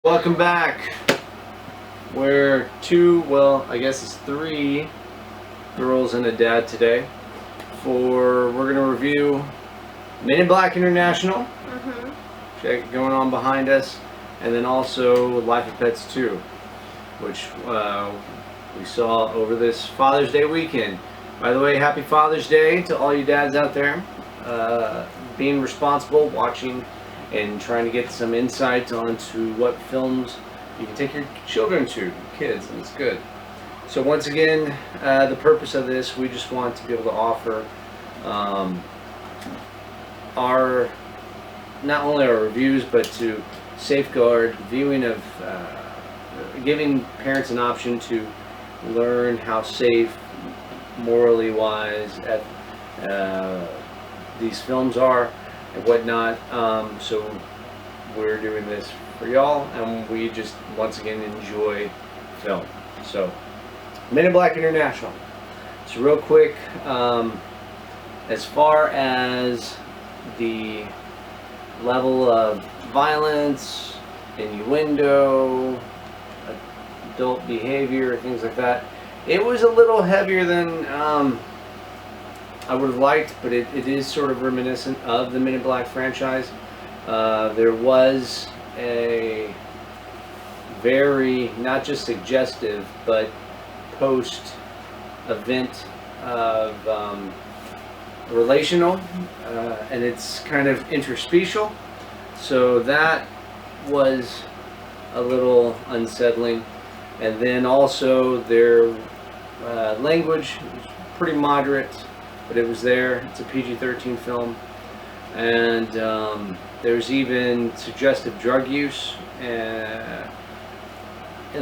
Welcome back. We're I guess it's three girls and a dad today. We're gonna review Men in Black International, going on behind us, and then also Life of Pets 2, which we saw over this Father's Day weekend. By the way, happy Father's Day to all you dads out there. Being responsible, watching, and trying to get some insight onto what films you can take your children to, kids, and it's good. So once again, the purpose of this, we just want to be able to offer not only our reviews, but to safeguard viewing of, giving parents an option to learn how safe, morally wise, these films are and whatnot. So we're doing this for y'all, and we just once again enjoy film. So Men in Black International. So real quick, as far as the level of violence, innuendo, adult behavior, things like that, it was a little heavier than I would have liked, but it is sort of reminiscent of the Men in Black franchise. There was a very, not just suggestive, but post-event of relational, and it's kind of interspecial, so that was a little unsettling. And then also their language was pretty moderate, but it was there. It's a PG-13 film, and there's even suggestive drug use in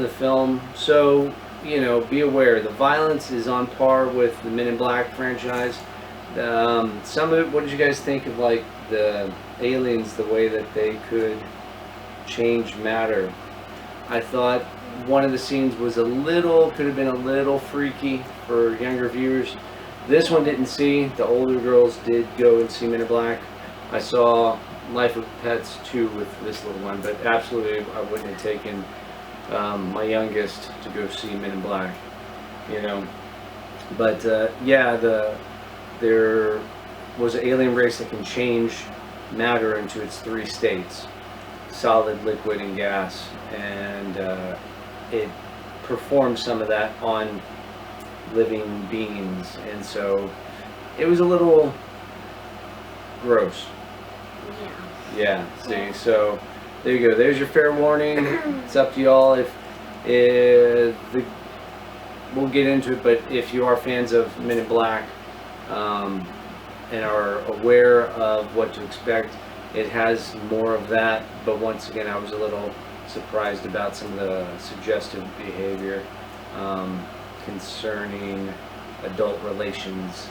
the film. So, you know, be aware. The violence is on par with the Men in Black franchise. Some of it, what did you guys think of, like, the aliens, the way that they could change matter? I thought one of the scenes was could have been a little freaky for younger viewers. This one didn't see. The older girls did go and see Men in Black. I saw Life of Pets 2 with this little one, but absolutely I wouldn't have taken my youngest to go see Men in Black, you know. But yeah, there was an alien race that can change matter into its three states: solid, liquid, and gas, and it performed some of that on living beings, and so it was a little gross. Yeah, see, so there you go. There's your fair warning. It's up to y'all if we'll get into it, but if you are fans of Men in Black and are aware of what to expect, it has more of that. But once again, I was a little surprised about some of the suggestive behavior concerning adult relations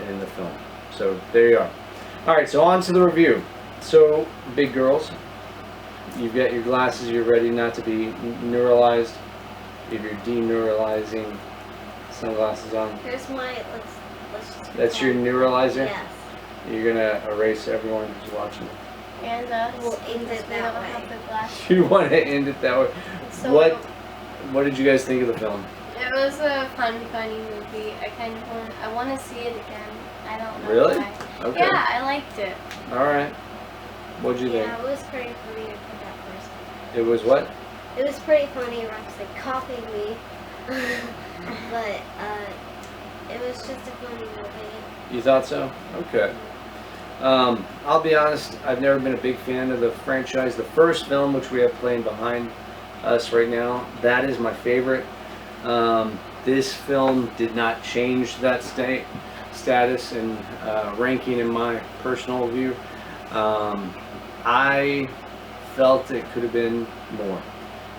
in the film. So there you are. Alright, so on to the review. So, big girls, you've got your glasses, you're ready not to be neuralized. If you're deneuralizing, sunglasses on. Here's my, let's just That's your neuralizer? Yes. You're gonna erase everyone who's watching. And we'll end it that way. You want to end it that way? So what did you guys think of the film? It was a funny movie. I want to see it again. I don't know Really? why. Okay. Yeah, I liked it. Alright. What'd you think? Yeah, it was pretty funny to put that first. It was what? It was pretty funny. Rox like copied me, but it was just a funny movie. You thought so? Okay. I'll be honest, I've never been a big fan of the franchise. The first film, which we have playing behind us right now, that is my favorite. This film did not change that status and ranking in my personal view. I felt it could have been more.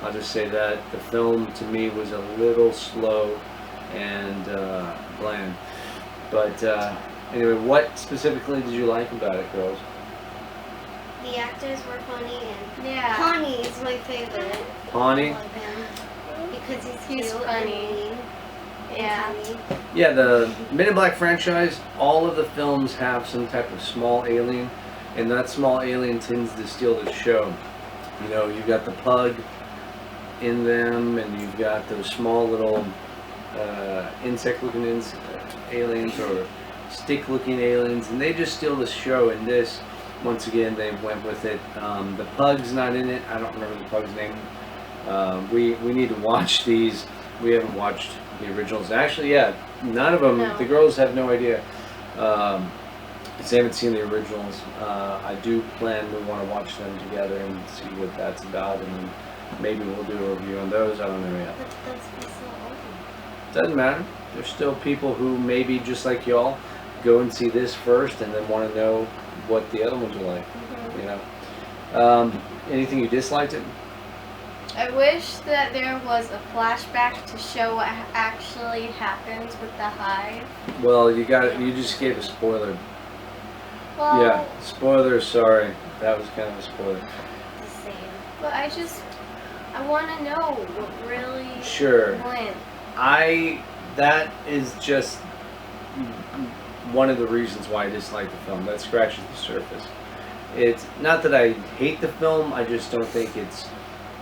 I'll just say that the film to me was a little slow and bland. But anyway, what specifically did you like about it, girls? The actors were funny, and Yeah. Pawnee is my favorite. Pawnee? I love him because he's He's cute funny. and mean. Yeah. Yeah, the Men in Black franchise, all of the films have some type of small alien, and that small alien tends to steal the show. You know, you've got the pug in them, and you've got those small little insect-looking aliens or stick-looking aliens, and they just steal the show. In this, once again, they went with it. The pug's not in it. I don't remember the pug's name. We need to watch these. We haven't watched the originals. Actually, yeah, none of them. No. The girls have no idea. Because they haven't seen the originals. I do plan we want to watch them together and see what that's about, and maybe we'll do a review on those. I don't know yet. But those be so old. Doesn't matter. There's still people who maybe just like y'all go and see this first and then want to know what the other ones are like. You know. Anything you disliked it? I wish that there was a flashback to show what actually happens with the hive. Well, you got it. You just gave a spoiler. Well, Yeah, spoiler. Sorry, that was kind of a spoiler. The same. but I want to know what really Sure. went. That is just one of the reasons why I dislike the film. That scratches the surface. It's not that I hate the film, I just don't think it's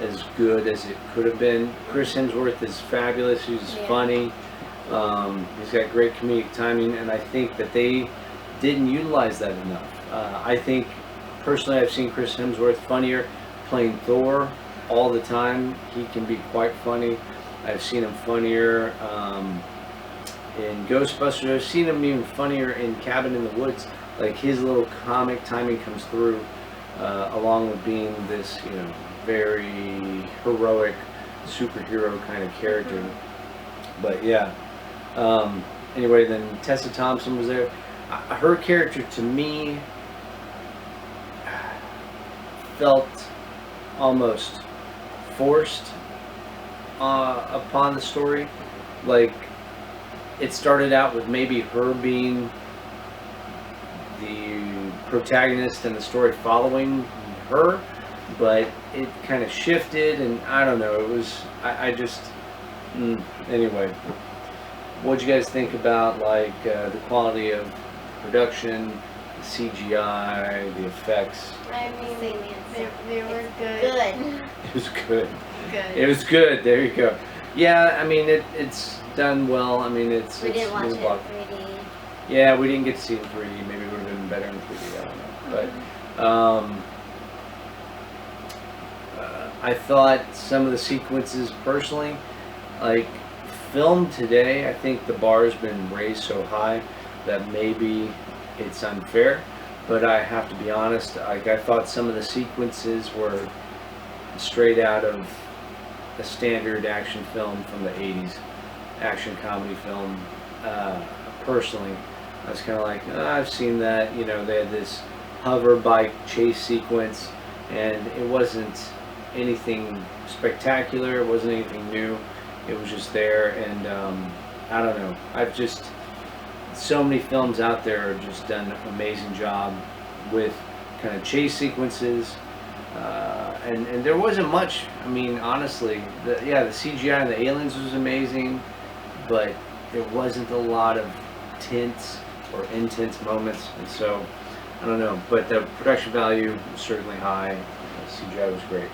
as good as it could have been. Chris Hemsworth is fabulous, he's funny, he's got great comedic timing, and I think that they didn't utilize that enough. I think, personally, I've seen Chris Hemsworth funnier playing Thor all the time. He can be quite funny. I've seen him funnier in Ghostbusters. I've seen him even funnier in Cabin in the Woods. Like, his little comic timing comes through, along with being this, you know, very heroic superhero kind of character. But yeah. Anyway, then Tessa Thompson was there. Her character, to me, felt almost forced upon the story. Like, it started out with maybe her being the protagonist and the story following her, but it kind of shifted, and I don't know, it was, I just, anyway. What'd you guys think about, like, the quality of production, the CGI, the effects? I mean, Same answer. they were good. Good. It was good. Good. It was good. There you go. Yeah, I mean, it's done well. I mean, it's We didn't watch it in moved on. 3D. Yeah, we didn't get to see it in 3D. Maybe it would have been better in 3D. I don't know. But I thought some of the sequences, personally, like, filmed today, I think the bar has been raised so high that maybe it's unfair. But I have to be honest, like, I thought some of the sequences were straight out of a standard action film from the 80s, action comedy film. Personally, I was kind of like, I've seen that. You know, they had this hover bike chase sequence, and it wasn't anything spectacular, it wasn't anything new, it was just there. And I don't know, I've just, so many films out there have just done an amazing job with kind of chase sequences, and there wasn't much. I mean, honestly, the CGI and the aliens was amazing, but there wasn't a lot of tense or intense moments, and so I don't know, but the production value was certainly high. The CGI was great.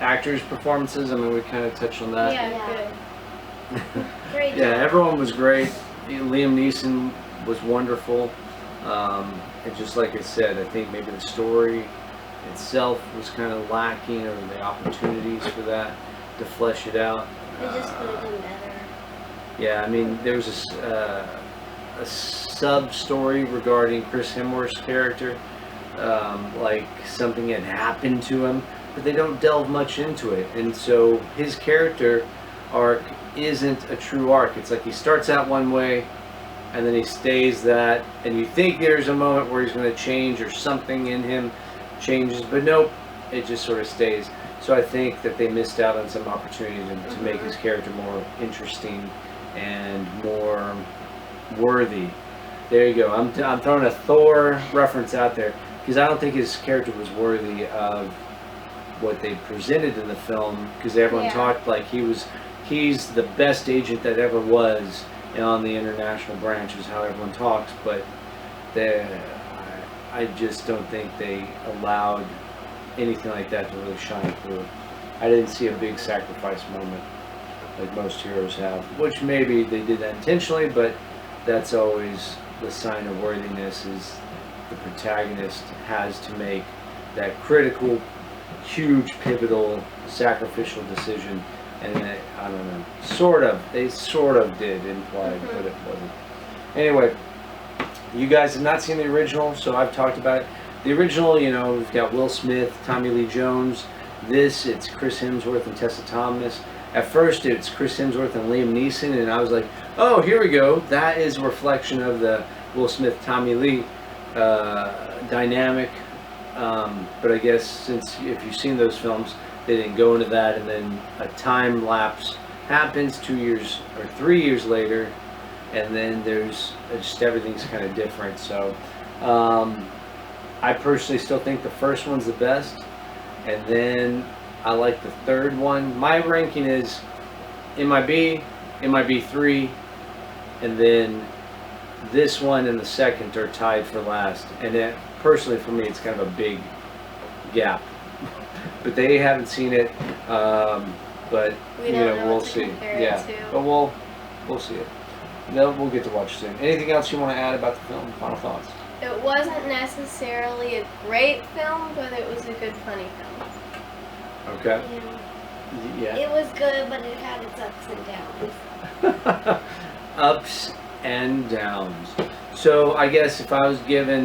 Actors' performances, I mean, we kind of touched on that. Yeah, Yeah. good. Great Yeah, job. everyone was great. Liam Neeson was wonderful. And just like I said, I think maybe the story itself was kind of lacking, or the opportunities for that to flesh it out. We just could have done better. Yeah, I mean, there was a sub-story regarding Chris Hemsworth's character, like something had happened to him, but they don't delve much into it, and so his character arc isn't a true arc. It's like he starts out one way, and then he stays that, and you think there's a moment where he's going to change, or something in him changes, but nope, it just sort of stays. So I think that they missed out on some opportunity to make his character more interesting and more worthy. There you go. I'm throwing a Thor reference out there, because I don't think his character was worthy of what they presented in the film, because everyone talked like he's the best agent that ever was on the international branch, is how everyone talks, but I just don't think they allowed anything like that to really shine through. I didn't see a big sacrifice moment like most heroes have, which maybe they did that intentionally, but that's always the sign of worthiness, is the protagonist has to make that critical, huge, pivotal, sacrificial decision. And then, I don't know, they sort of did imply, but it wasn't. Anyway, you guys have not seen the original, so I've talked about it. The original, you know, we've got Will Smith, Tommy Lee Jones. This, it's Chris Hemsworth and Tessa Thomas. At first, it's Chris Hemsworth and Liam Neeson, and I was like, oh, here we go. That is a reflection of the Will Smith, Tommy Lee dynamic. But I guess since if you've seen those films, they didn't go into that, and then a time lapse happens 2 years or 3 years later, and then there's just everything's kind of different. So I personally still think the first one's the best, and then I like the third one. My ranking is MIB, MIB 3, and then this one and the second are tied for last. And it, personally for me, it's kind of a big gap. But they haven't seen it, but We don't know we'll what to see. compare it Yeah, to. but we'll see it. We'll get to watch soon. Anything else you want to add about the film? Final thoughts? It wasn't necessarily a great film, but it was a good, funny film. Okay. Yeah. Yeah. It was good, but it had its ups and downs. Ups and downs. So I guess if I was given,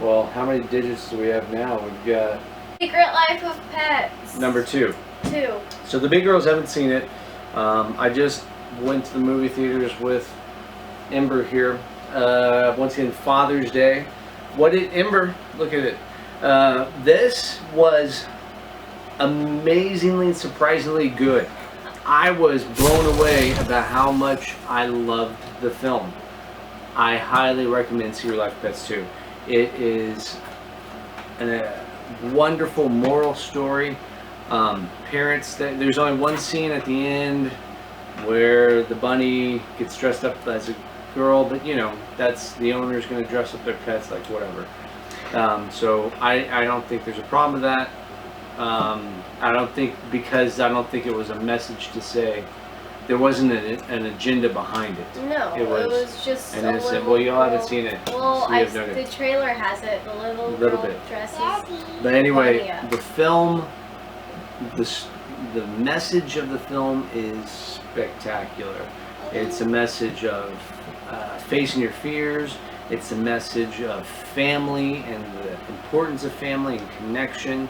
well, how many digits do we have now? We've got Secret Life of Pets. number 2. 2. So the big girls haven't seen it. I just went to the movie theaters with Ember here. Once again, Father's Day. What did Ember? Look at it. This was amazingly, surprisingly good. I was blown away about how much I loved the film. I highly recommend Secret Life of Pets 2. It is a wonderful moral story. Parents, there's only one scene at the end where the bunny gets dressed up as a girl, but you know, that's the owner's going to dress up their pets, like whatever. So I don't think there's a problem with that. I don't think, because I don't think it was a message to say, there wasn't an agenda behind it. No, it was just an a innocent. little Well, you all girl. haven't seen it. Well, so you have no idea. the trailer has it. The little Little girl bit. dresses. But anyway, Bunny up. the film, the message of the film is spectacular. It's a message of facing your fears. It's a message of family and the importance of family and connection.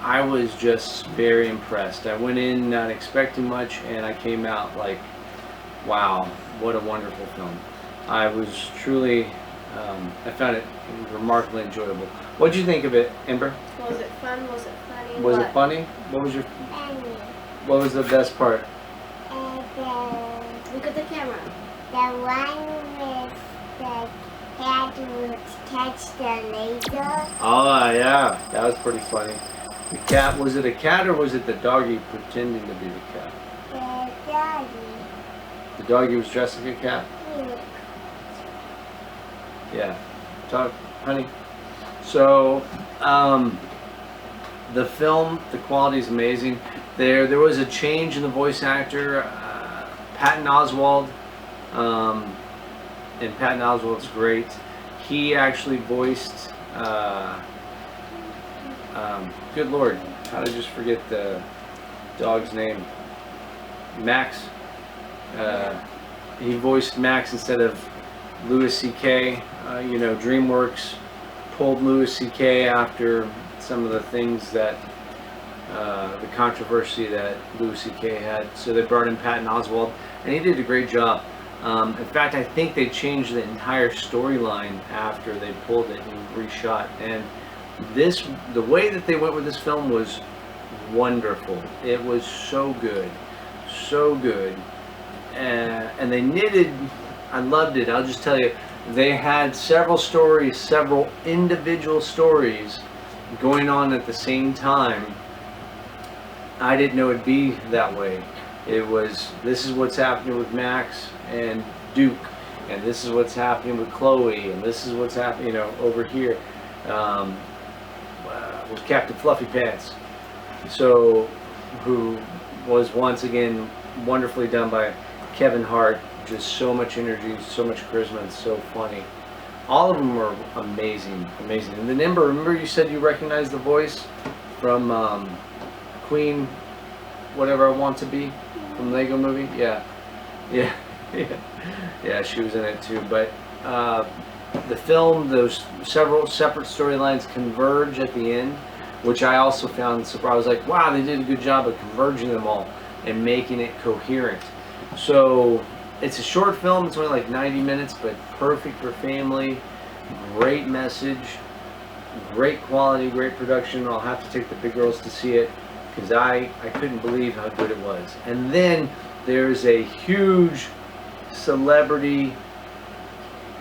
I was just very impressed. I went in not expecting much, and I came out like, wow, what a wonderful film. I was truly, I found it remarkably enjoyable. What did you think of it, Ember? Was it fun? Was it funny? Was What? it funny? What was what was the best part? Look at the camera. The one with the cat would catch the laser. Oh yeah, that was pretty funny. The cat, was it a cat or was it the doggy pretending to be the cat? The doggy. The doggy was dressed like a cat? Yeah. Talk, honey. So, the film, the quality is amazing. There was a change in the voice actor, Patton Oswalt, and Patton Oswalt's great. He actually voiced, good lord, how did I just forget the dog's name? Max. He voiced Max instead of Louis C.K. You know, DreamWorks pulled Louis C.K. after some of the things that, the controversy that Louis C.K. had. So they brought in Patton Oswalt, and he did a great job. In fact, I think they changed the entire storyline after they pulled it and reshot. And the way that they went with this film was wonderful. It was so good, so good. And they knitted, I loved it. I'll just tell you, they had several stories, several individual stories going on at the same time. I didn't know it'd be that way. It was, this is what's happening with Max and Duke, and this is what's happening with Chloe, and this is what's happening, you know, over here. with Captain Fluffy Pants. So, who was once again wonderfully done by Kevin Hart. Just so much energy, so much charisma, and so funny. All of them were amazing, amazing. And then remember you said you recognized the voice from Queen, whatever I Want to Be, from the Lego Movie? Yeah. Yeah, she was in it too. But the film, those several separate storylines converge at the end, which I also found surprising. I was like, wow, they did a good job of converging them all and making it coherent. So it's a short film. It's only like 90 minutes, but perfect for family. Great message, great quality, great production. I'll have to take the big girls to see it because I couldn't believe how good it was. And then there's a huge celebrity,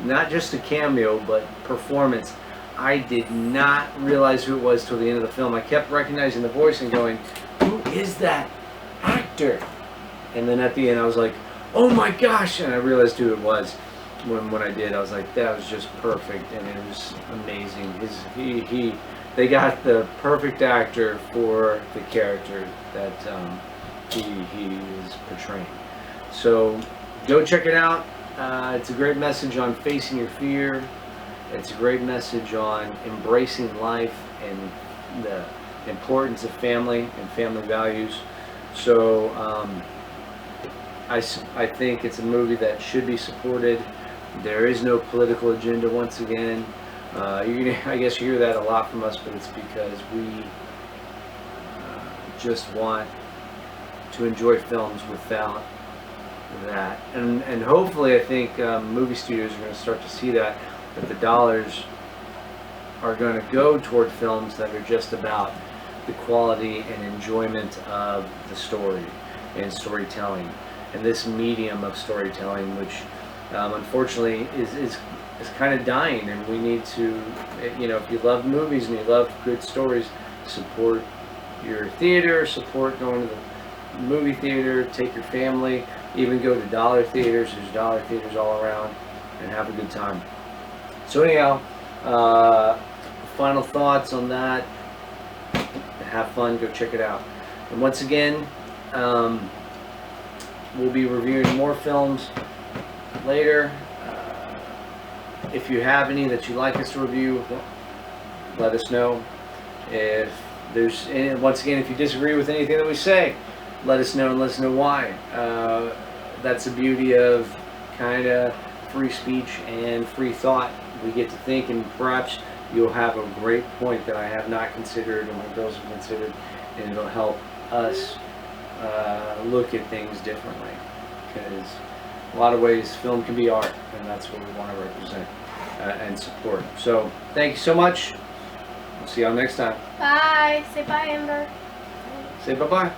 not just a cameo, but performance. I did not realize who it was till the end of the film. I kept recognizing the voice and going, who is that actor? And then at the end I was like, oh my gosh, and I realized who it was. When I did, I was like, that was just perfect, and it was amazing. They got the perfect actor for the character that he is portraying. So go check it out. It's a great message on facing your fear. It's a great message on embracing life and the importance of family and family values. So I think it's a movie that should be supported. There is no political agenda, once again. I guess you hear that a lot from us, but it's because we just want to enjoy films without that. And hopefully, I think movie studios are going to start to see that the dollars are going to go toward films that are just about the quality and enjoyment of the story and storytelling, and this medium of storytelling, which unfortunately is kind of dying. And we need to, if you love movies and you love good stories, support your theater, support going to the movie theater, take your family, even go to dollar theaters. There's dollar theaters all around, and have a good time. So anyhow, final thoughts on that. Have fun, go check it out. And once again, we'll be reviewing more films later. If you have any that you'd like us to review, let us know. If there's any, once again, if you disagree with anything that we say, let us know and let us know why. That's the beauty of kind of free speech and free thought. We get to think, and perhaps you'll have a great point that I have not considered and my girls have considered, and it'll help us look at things differently. Because a lot of ways film can be art, and that's what we want to represent and support. So thank you so much. We'll see y'all next time. Bye. Say bye, Amber. Say bye-bye.